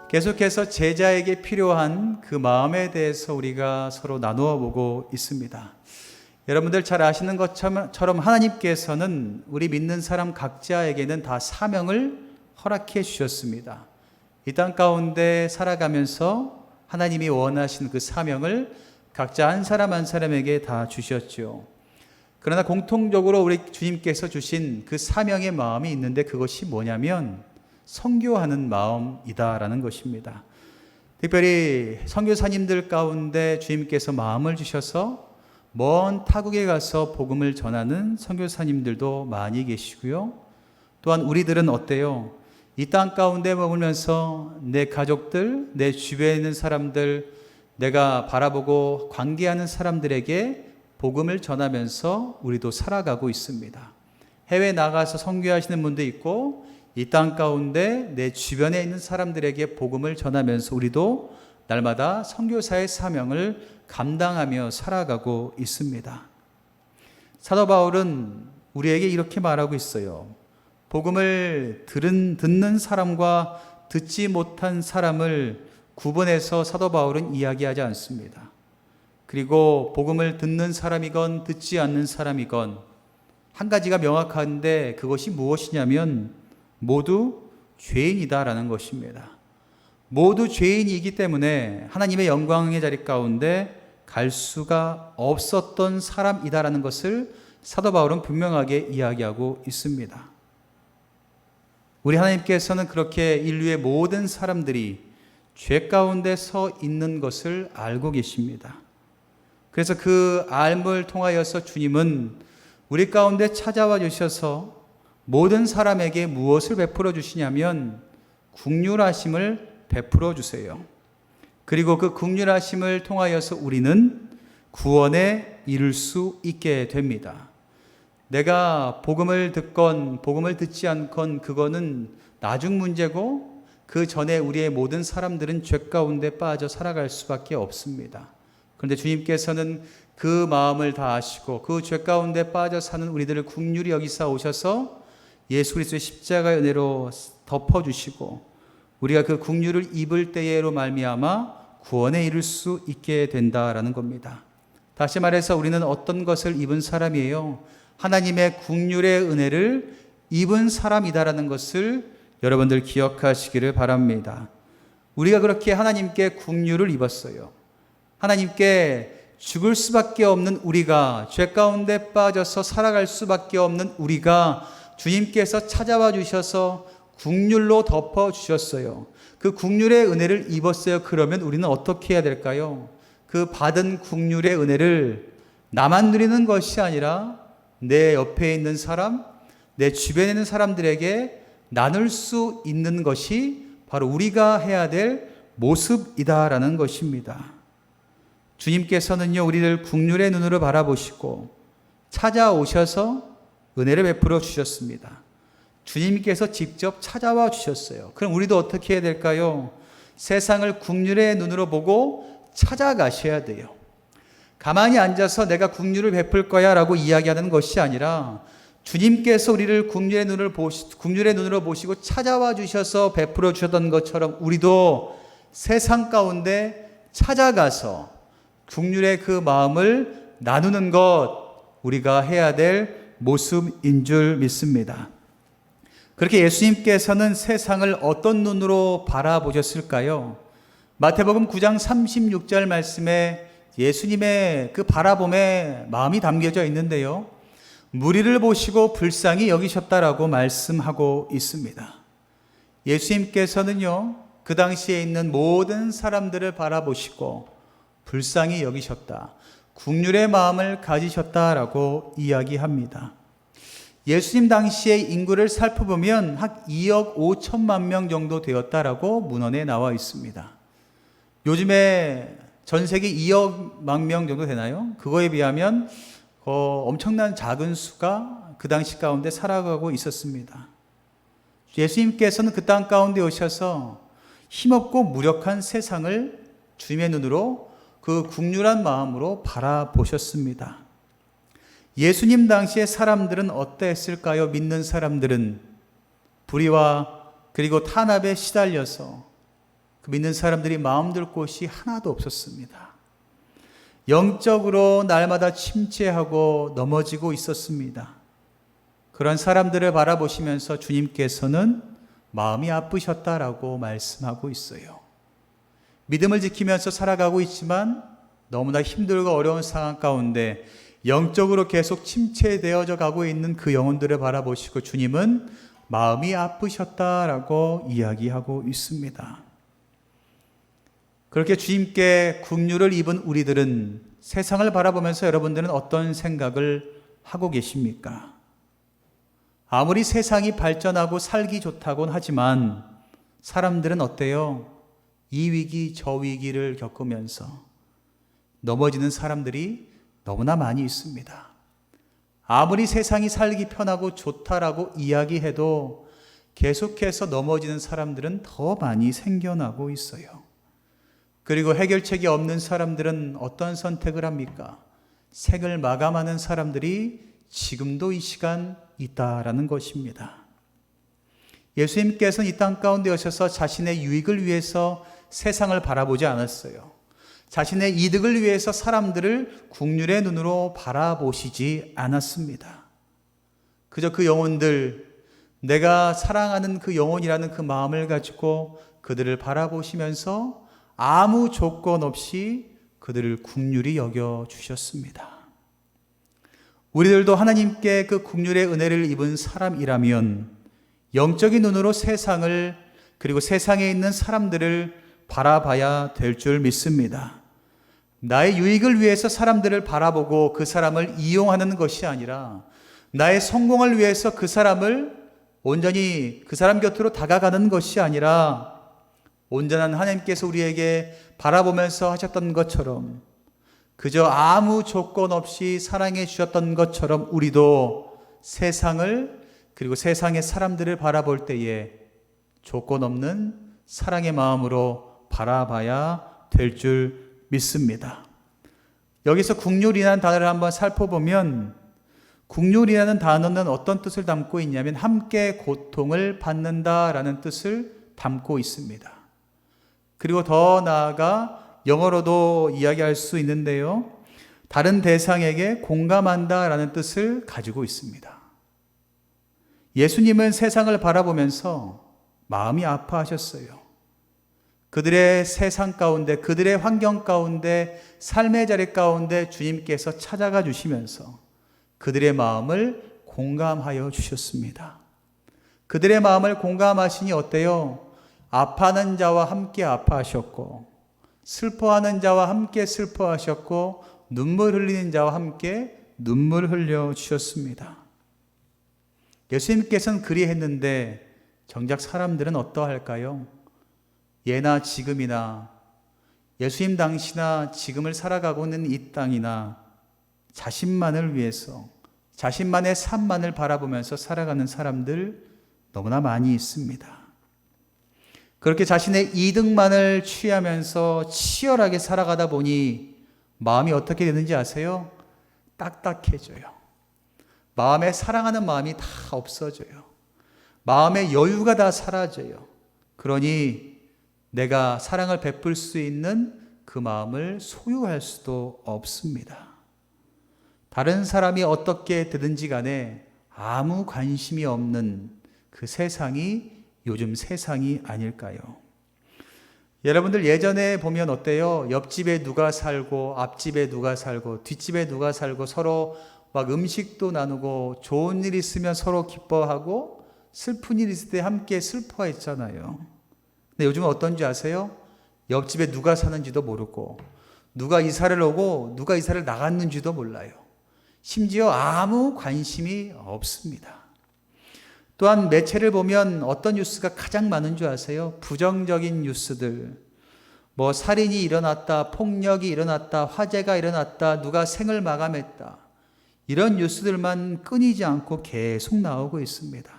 계속해서 제자에게 필요한 그 마음에 대해서 우리가 서로 나누어 보고 있습니다. 여러분들 잘 아시는 것처럼 하나님께서는 우리 믿는 사람 각자에게는 다 사명을 허락해 주셨습니다. 이 땅 가운데 살아가면서 하나님이 원하신 그 사명을 각자 한 사람 한 사람에게 다 주셨죠. 그러나 공통적으로 우리 주님께서 주신 그 사명의 마음이 있는데 그것이 뭐냐면 선교하는 마음이다라는 것입니다. 특별히 선교사님들 가운데 주님께서 마음을 주셔서 먼 타국에 가서 복음을 전하는 선교사님들도 많이 계시고요. 또한 우리들은 어때요? 이 땅 가운데 머물면서 내 가족들, 내 주변에 있는 사람들, 내가 바라보고 관계하는 사람들에게 복음을 전하면서 우리도 살아가고 있습니다. 해외 나가서 선교하시는 분도 있고 이 땅 가운데 내 주변에 있는 사람들에게 복음을 전하면서 우리도 날마다 선교사의 사명을 감당하며 살아가고 있습니다. 사도 바울은 우리에게 이렇게 말하고 있어요. 복음을 듣는 사람과 듣지 못한 사람을 구분해서 사도 바울은 이야기하지 않습니다. 그리고 복음을 듣는 사람이건 듣지 않는 사람이건 한 가지가 명확한데 그것이 무엇이냐면 모두 죄인이다라는 것입니다. 모두 죄인이기 때문에 하나님의 영광의 자리 가운데 갈 수가 없었던 사람이다라는 것을 사도 바울은 분명하게 이야기하고 있습니다. 우리 하나님께서는 그렇게 인류의 모든 사람들이 죄 가운데 서 있는 것을 알고 계십니다. 그래서 그 알을 통하여서 주님은 우리 가운데 찾아와 주셔서 모든 사람에게 무엇을 베풀어 주시냐면 긍휼하심을 베풀어 주세요. 그리고 그 긍휼하심을 통하여서 우리는 구원에 이를 수 있게 됩니다. 내가 복음을 듣건 복음을 듣지 않건 그거는 나중 문제고 그 전에 우리의 모든 사람들은 죄 가운데 빠져 살아갈 수밖에 없습니다. 그런데 주님께서는 그 마음을 다 아시고 그 죄 가운데 빠져 사는 우리들을 긍휼히 여기사 오셔서 예수 그리스도의 십자가의 은혜로 덮어주시고 우리가 그 긍휼을 입을 때에로 말미암아 구원에 이를 수 있게 된다라는 겁니다. 다시 말해서 우리는 어떤 것을 입은 사람이에요? 하나님의 긍휼의 은혜를 입은 사람이다라는 것을 여러분들 기억하시기를 바랍니다. 우리가 그렇게 하나님께 긍휼을 입었어요. 하나님께 죽을 수밖에 없는 우리가 죄 가운데 빠져서 살아갈 수밖에 없는 우리가 주님께서 찾아와 주셔서 긍휼로 덮어 주셨어요. 그 긍휼의 은혜를 입었어요. 그러면 우리는 어떻게 해야 될까요? 그 받은 긍휼의 은혜를 나만 누리는 것이 아니라 내 옆에 있는 사람, 내 주변에 있는 사람들에게 나눌 수 있는 것이 바로 우리가 해야 될 모습이다라는 것입니다. 주님께서는요, 우리를 긍휼의 눈으로 바라보시고 찾아오셔서 은혜를 베풀어 주셨습니다. 주님께서 직접 찾아와 주셨어요. 그럼 우리도 어떻게 해야 될까요? 세상을 긍휼의 눈으로 보고 찾아가셔야 돼요. 가만히 앉아서 내가 긍휼을 베풀 거야 라고 이야기하는 것이 아니라 주님께서 우리를 긍휼의 눈으로 보시고 찾아와 주셔서 베풀어 주셨던 것처럼 우리도 세상 가운데 찾아가서 긍휼의 그 마음을 나누는 것 우리가 해야 될 모습인 줄 믿습니다. 그렇게 예수님께서는 세상을 어떤 눈으로 바라보셨을까요? 마태복음 9장 36절 말씀에 예수님의 그 바라봄에 마음이 담겨져 있는데요. 무리를 보시고 불쌍히 여기셨다라고 말씀하고 있습니다. 예수님께서는요, 그 당시에 있는 모든 사람들을 바라보시고 불쌍히 여기셨다. 긍휼의 마음을 가지셨다라고 이야기합니다. 예수님 당시의 인구를 살펴보면 한 2억 5천만 명 정도 되었다라고 문헌에 나와 있습니다. 요즘에 전 세계 2억만 명 정도 되나요? 그거에 비하면 엄청난 작은 수가 그 당시 가운데 살아가고 있었습니다. 예수님께서는 그 땅 가운데 오셔서 힘없고 무력한 세상을 주님의 눈으로 그 긍휼한 마음으로 바라보셨습니다. 예수님 당시의 사람들은 어떠했을까요? 믿는 사람들은 불의와 그리고 탄압에 시달려서 그 믿는 사람들이 마음둘 곳이 하나도 없었습니다. 영적으로 날마다 침체하고 넘어지고 있었습니다. 그런 사람들을 바라보시면서 주님께서는 마음이 아프셨다라고 말씀하고 있어요. 믿음을 지키면서 살아가고 있지만 너무나 힘들고 어려운 상황 가운데 영적으로 계속 침체되어져 가고 있는 그 영혼들을 바라보시고 주님은 마음이 아프셨다라고 이야기하고 있습니다. 그렇게 주님께 긍휼을 입은 우리들은 세상을 바라보면서 여러분들은 어떤 생각을 하고 계십니까? 아무리 세상이 발전하고 살기 좋다곤 하지만 사람들은 어때요? 이 위기 저 위기를 겪으면서 넘어지는 사람들이 너무나 많이 있습니다. 아무리 세상이 살기 편하고 좋다라고 이야기해도 계속해서 넘어지는 사람들은 더 많이 생겨나고 있어요. 그리고 해결책이 없는 사람들은 어떤 선택을 합니까? 생을 마감하는 사람들이 지금도 이 시간 있다라는 것입니다. 예수님께서는 이 땅 가운데 오셔서 자신의 유익을 위해서 세상을 바라보지 않았어요. 자신의 이득을 위해서 사람들을 긍휼의 눈으로 바라보시지 않았습니다. 그저 그 영혼들, 내가 사랑하는 그 영혼이라는 그 마음을 가지고 그들을 바라보시면서 아무 조건 없이 그들을 긍휼히 여겨 주셨습니다. 우리들도 하나님께 그 긍휼의 은혜를 입은 사람이라면 영적인 눈으로 세상을 그리고 세상에 있는 사람들을 바라봐야 될 줄 믿습니다. 나의 유익을 위해서 사람들을 바라보고 그 사람을 이용하는 것이 아니라 나의 성공을 위해서 그 사람을 온전히 그 사람 곁으로 다가가는 것이 아니라 온전한 하나님께서 우리에게 바라보면서 하셨던 것처럼 그저 아무 조건 없이 사랑해 주셨던 것처럼 우리도 세상을 그리고 세상의 사람들을 바라볼 때에 조건 없는 사랑의 마음으로 바라봐야 될 줄 믿습니다. 여기서 긍휼이라는 단어를 한번 살펴보면 긍휼이라는 단어는 어떤 뜻을 담고 있냐면 함께 고통을 받는다라는 뜻을 담고 있습니다. 그리고 더 나아가 영어로도 이야기할 수 있는데요. 다른 대상에게 공감한다라는 뜻을 가지고 있습니다. 예수님은 세상을 바라보면서 마음이 아파하셨어요. 그들의 세상 가운데, 그들의 환경 가운데, 삶의 자리 가운데 주님께서 찾아가 주시면서 그들의 마음을 공감하여 주셨습니다. 그들의 마음을 공감하시니 어때요? 아파하는 자와 함께 아파하셨고 슬퍼하는 자와 함께 슬퍼하셨고 눈물 흘리는 자와 함께 눈물 흘려 주셨습니다. 예수님께서는 그리했는데 정작 사람들은 어떠할까요? 예나 지금이나 예수님 당시나 지금을 살아가고 있는 이 땅이나 자신만을 위해서 자신만의 삶만을 바라보면서 살아가는 사람들 너무나 많이 있습니다. 그렇게 자신의 이득만을 취하면서 치열하게 살아가다 보니 마음이 어떻게 되는지 아세요? 딱딱해져요. 마음에 사랑하는 마음이 다 없어져요. 마음의 여유가 다 사라져요. 그러니 내가 사랑을 베풀 수 있는 그 마음을 소유할 수도 없습니다. 다른 사람이 어떻게 되든지 간에 아무 관심이 없는 그 세상이 요즘 세상이 아닐까요? 여러분들 예전에 보면 어때요? 옆집에 누가 살고 앞집에 누가 살고 뒷집에 누가 살고 서로 막 음식도 나누고 좋은 일 있으면 서로 기뻐하고 슬픈 일 있을 때 함께 슬퍼했잖아요. 근데 요즘은 어떤지 아세요? 옆집에 누가 사는지도 모르고 누가 이사를 오고 누가 이사를 나갔는지도 몰라요. 심지어 아무 관심이 없습니다. 또한 매체를 보면 어떤 뉴스가 가장 많은 줄 아세요? 부정적인 뉴스들. 뭐 살인이 일어났다, 폭력이 일어났다, 화재가 일어났다, 누가 생을 마감했다. 이런 뉴스들만 끊이지 않고 계속 나오고 있습니다.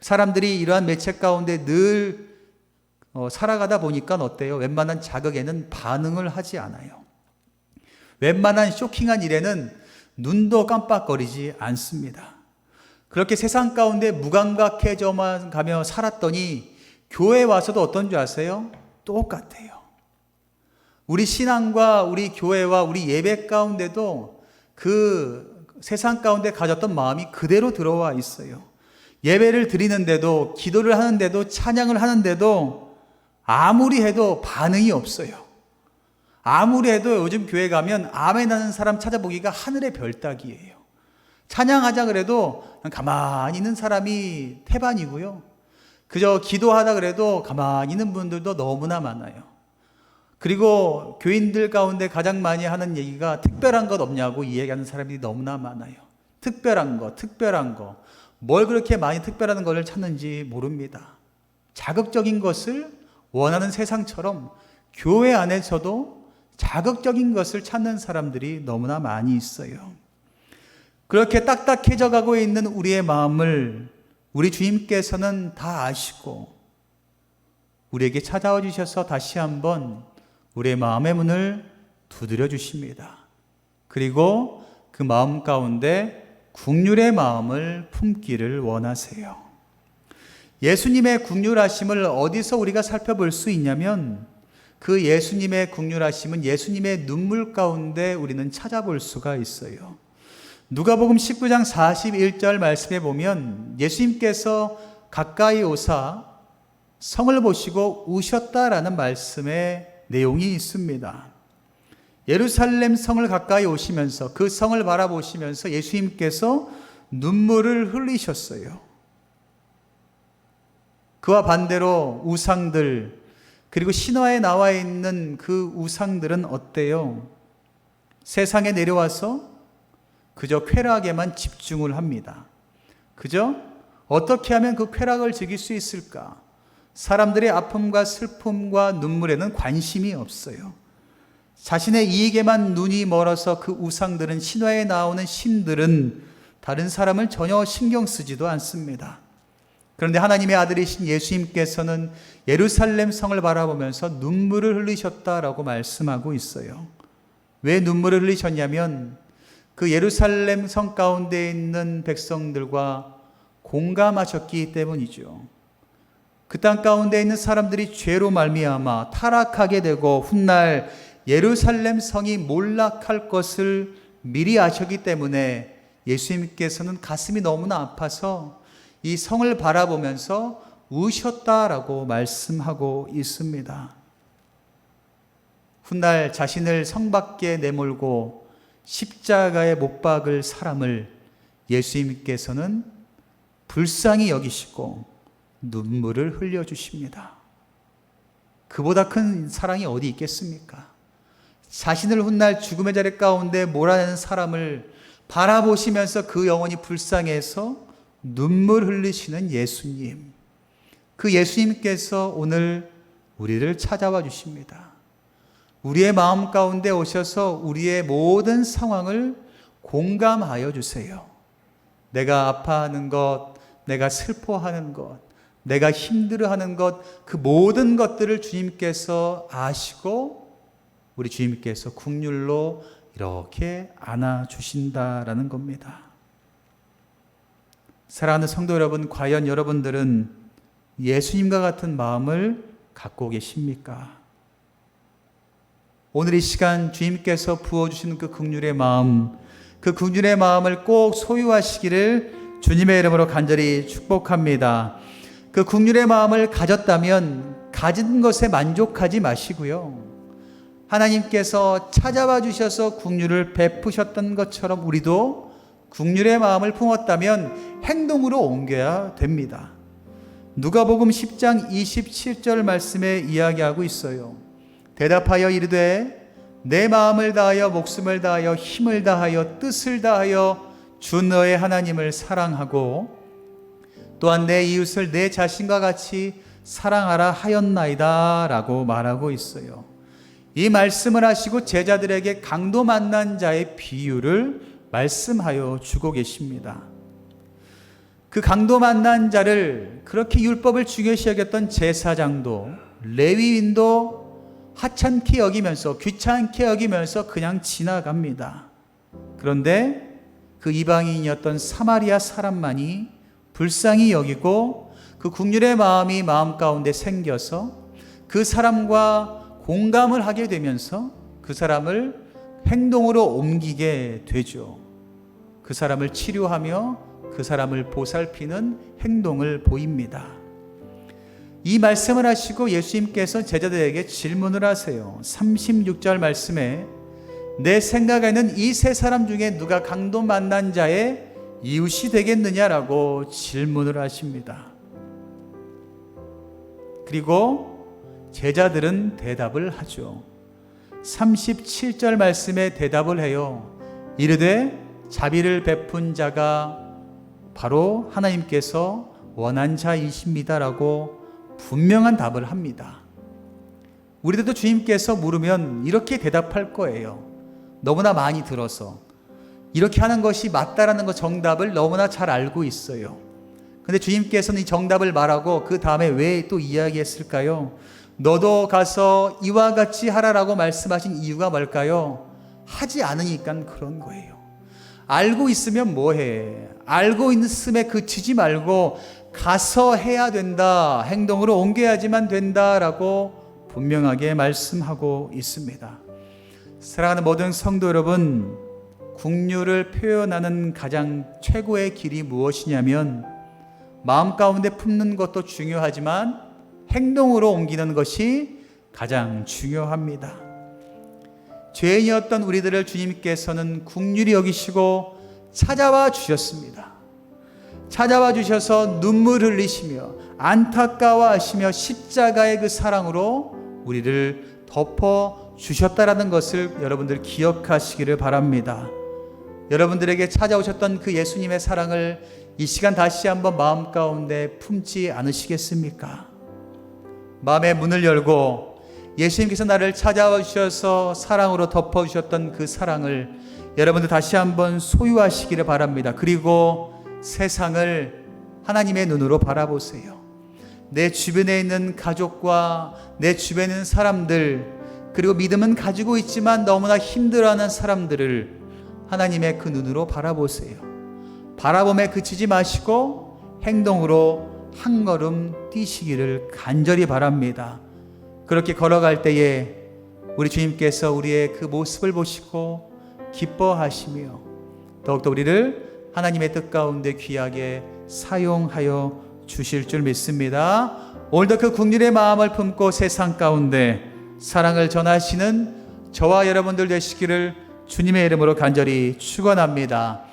사람들이 이러한 매체 가운데 늘 살아가다 보니까 어때요? 웬만한 자극에는 반응을 하지 않아요. 웬만한 쇼킹한 일에는 눈도 깜빡거리지 않습니다. 그렇게 세상 가운데 무감각해져만 가며 살았더니 교회에 와서도 어떤 줄 아세요? 똑같아요. 우리 신앙과 우리 교회와 우리 예배 가운데도 그 세상 가운데 가졌던 마음이 그대로 들어와 있어요. 예배를 드리는데도, 기도를 하는데도, 찬양을 하는데도 아무리 해도 반응이 없어요. 아무리 해도 요즘 교회 가면 아멘 하는 사람 찾아보기가 하늘의 별따기예요. 찬양하자 그래도 가만히 있는 사람이 태반이고요. 그저 기도하다 그래도 가만히 있는 분들도 너무나 많아요. 그리고 교인들 가운데 가장 많이 하는 얘기가 특별한 것 없냐고 이야기하는 사람들이 너무나 많아요. 특별한 거. 뭘 그렇게 많이 특별한 것을 찾는지 모릅니다. 자극적인 것을 원하는 세상처럼 교회 안에서도 자극적인 것을 찾는 사람들이 너무나 많이 있어요. 그렇게 딱딱해져 가고 있는 우리의 마음을 우리 주님께서는 다 아시고 우리에게 찾아와 주셔서 다시 한번 우리의 마음의 문을 두드려 주십니다. 그리고 그 마음 가운데 긍휼의 마음을 품기를 원하세요. 예수님의 긍휼하심을 어디서 우리가 살펴볼 수 있냐면 그 예수님의 긍휼하심은 예수님의 눈물 가운데 우리는 찾아볼 수가 있어요. 누가복음 19장 41절 말씀에 보면 예수님께서 가까이 오사 성을 보시고 우셨다라는 말씀의 내용이 있습니다. 예루살렘 성을 가까이 오시면서 그 성을 바라보시면서 예수님께서 눈물을 흘리셨어요. 그와 반대로 우상들, 그리고 신화에 나와 있는 그 우상들은 어때요? 세상에 내려와서 그저 쾌락에만 집중을 합니다. 그저 어떻게 하면 그 쾌락을 즐길 수 있을까? 사람들의 아픔과 슬픔과 눈물에는 관심이 없어요. 자신의 이익에만 눈이 멀어서 그 우상들은, 신화에 나오는 신들은 다른 사람을 전혀 신경 쓰지도 않습니다. 그런데 하나님의 아들이신 예수님께서는 예루살렘 성을 바라보면서 눈물을 흘리셨다라고 말씀하고 있어요. 왜 눈물을 흘리셨냐면 그 예루살렘 성 가운데 있는 백성들과 공감하셨기 때문이죠. 그 땅 가운데 있는 사람들이 죄로 말미암아 타락하게 되고 훗날 예루살렘 성이 몰락할 것을 미리 아셨기 때문에 예수님께서는 가슴이 너무나 아파서 이 성을 바라보면서 우셨다라고 말씀하고 있습니다. 훗날 자신을 성 밖에 내몰고 십자가에 못 박을 사람을 예수님께서는 불쌍히 여기시고 눈물을 흘려주십니다. 그보다 큰 사랑이 어디 있겠습니까? 자신을 훗날 죽음의 자리 가운데 몰아내는 사람을 바라보시면서 그 영혼이 불쌍해서 눈물 흘리시는 예수님. 그 예수님께서 오늘 우리를 찾아와 주십니다. 우리의 마음 가운데 오셔서 우리의 모든 상황을 공감하여 주세요. 내가 아파하는 것, 내가 슬퍼하는 것, 내가 힘들어하는 것, 그 모든 것들을 주님께서 아시고 우리 주님께서 긍휼로 이렇게 안아주신다라는 겁니다. 사랑하는 성도 여러분, 과연 여러분들은 예수님과 같은 마음을 갖고 계십니까? 오늘 이 시간 주님께서 부어주시는 그 긍휼의 마음, 그 긍휼의 마음을 꼭 소유하시기를 주님의 이름으로 간절히 축복합니다. 그 긍휼의 마음을 가졌다면 가진 것에 만족하지 마시고요. 하나님께서 찾아와 주셔서 긍휼을 베푸셨던 것처럼 우리도 긍휼의 마음을 품었다면 행동으로 옮겨야 됩니다. 누가복음 10장 27절 말씀에 이야기하고 있어요. 대답하여 이르되 내 마음을 다하여 목숨을 다하여 힘을 다하여 뜻을 다하여 주 너의 하나님을 사랑하고 또한 내 이웃을 내 자신과 같이 사랑하라 하였나이다 라고 말하고 있어요. 이 말씀을 하시고 제자들에게 강도 만난 자의 비유를 말씀하여 주고 계십니다. 그 강도 만난 자를 그렇게 율법을 중요시 여겼던 제사장도 레위인도 하찮게 여기면서 귀찮게 여기면서 그냥 지나갑니다. 그런데 그 이방인이었던 사마리아 사람만이 불쌍히 여기고 그 긍휼의 마음이 마음 가운데 생겨서 그 사람과 공감을 하게 되면서 그 사람을 행동으로 옮기게 되죠. 그 사람을 치료하며 그 사람을 보살피는 행동을 보입니다. 이 말씀을 하시고 예수님께서 제자들에게 질문을 하세요. 36절 말씀에 내 생각에는 이 세 사람 중에 누가 강도 만난 자의 이웃이 되겠느냐라고 질문을 하십니다. 그리고 제자들은 대답을 하죠. 37절 말씀에 대답을 해요. 이르되 자비를 베푼 자가 바로 하나님께서 원한 자이십니다라고 분명한 답을 합니다. 우리들도 주님께서 물으면 이렇게 대답할 거예요. 너무나 많이 들어서 이렇게 하는 것이 맞다라는 것 정답을 너무나 잘 알고 있어요. 근데 주님께서는 이 정답을 말하고 그 다음에 왜 또 이야기했을까요? 너도 가서 이와 같이 하라라고 말씀하신 이유가 뭘까요? 하지 않으니까 그런 거예요. 알고 있으면 뭐해? 알고 있음에 그치지 말고 가서 해야 된다. 행동으로 옮겨야지만 된다라고 분명하게 말씀하고 있습니다. 사랑하는 모든 성도 여러분, 긍휼을 표현하는 가장 최고의 길이 무엇이냐면 마음 가운데 품는 것도 중요하지만 행동으로 옮기는 것이 가장 중요합니다. 죄인이었던 우리들을 주님께서는 긍휼히 여기시고 찾아와 주셨습니다. 찾아와 주셔서 눈물 흘리시며 안타까워하시며 십자가의 그 사랑으로 우리를 덮어 주셨다라는 것을 여러분들 기억하시기를 바랍니다. 여러분들에게 찾아오셨던 그 예수님의 사랑을 이 시간 다시 한번 마음 가운데 품지 않으시겠습니까? 마음의 문을 열고 예수님께서 나를 찾아와 주셔서 사랑으로 덮어주셨던 그 사랑을 여러분들 다시 한번 소유하시기를 바랍니다. 그리고 세상을 하나님의 눈으로 바라보세요. 내 주변에 있는 가족과 내 주변에 있는 사람들, 그리고 믿음은 가지고 있지만 너무나 힘들어하는 사람들을 하나님의 그 눈으로 바라보세요. 바라봄에 그치지 마시고 행동으로 한 걸음 뛰시기를 간절히 바랍니다. 그렇게 걸어갈 때에 우리 주님께서 우리의 그 모습을 보시고 기뻐하시며 더욱더 우리를 하나님의 뜻 가운데 귀하게 사용하여 주실 줄 믿습니다. 오늘도 그 긍휼의 마음을 품고 세상 가운데 사랑을 전하시는 저와 여러분들 되시기를 주님의 이름으로 간절히 축원합니다.